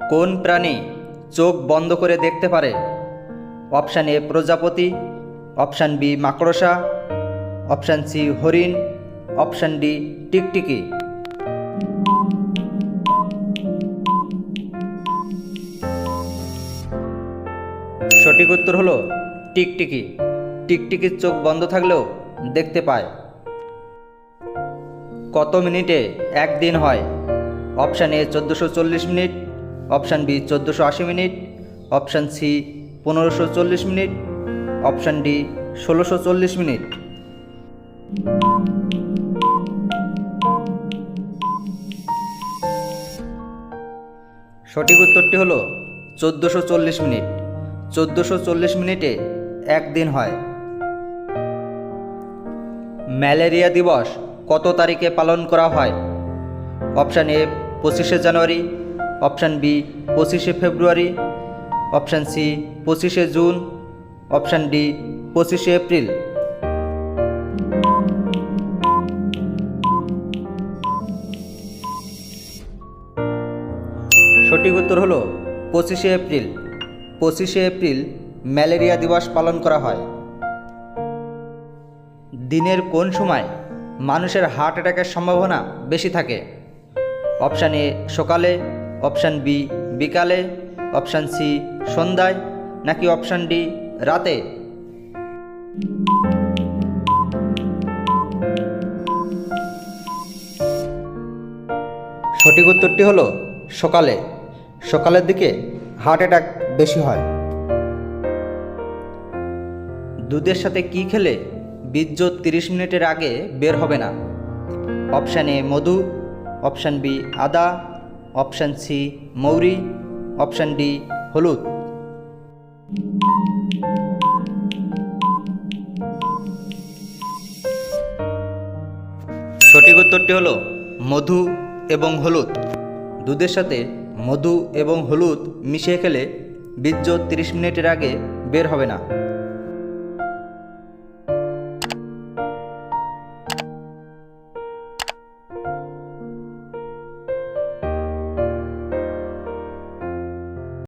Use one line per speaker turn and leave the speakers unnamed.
কোন প্রাণী চোখ বন্ধ করে দেখতে পারে? অপশান এ প্রজাপতি, অপশান বি মাকড়সা, অপশান সি হরিণ, অপশান ডি টিকটিকি। সঠিক উত্তর হলো টিকটিকি। টিকটিকির চোখ বন্ধ থাকলেও দেখতে পায়। কত মিনিটে একদিন হয়? Option A 1440 minute, option B 1480 minute, option C 1540 minute, option D 1640 minute. সঠিক উত্তরটি হলো 1440 মিনিট। 1440 মিনিটে একদিন হয়। ম্যালেরিয়া দিবস কত তারিখে পালন করা হয়? অপশান এ 25শে জানুয়ারি, অপশান বি 25শে ফেব্রুয়ারি, অপশান সি 25শে জুন, অপশান ডি 25শে এপ্রিল। সঠিক উত্তর হলো 25শে এপ্রিল। 25শে এপ্রিল ম্যালেরিয়া দিবস পালন করা হয়। দিনের কোন সময় মানুষের হার্ট অ্যাটাকের সম্ভাবনা বেশি থাকে? অপশান এ সকালে, অপশান বি বিকালে, অপশান সি সন্ধ্যায়, নাকি অপশান ডি রাতে? সঠিক উত্তরটি হলো সকালে। সকালের দিকে হার্ট অ্যাটাক বেশি হয়। দুধের সাথে কি খেলে বীর্য 30 মিনিটের আগে বের হবে না? অপশান এ মধু, অপশান বি আদা, অপশান সি মৌরি, অপশান ডি হলুদ। সঠিক উত্তরটি হলো মধু এবং হলুদ। দুধের সাথে মধু এবং হলুদ মিশিয়ে খেলে বীর্য 30 মিনিটের আগে বের হবে না।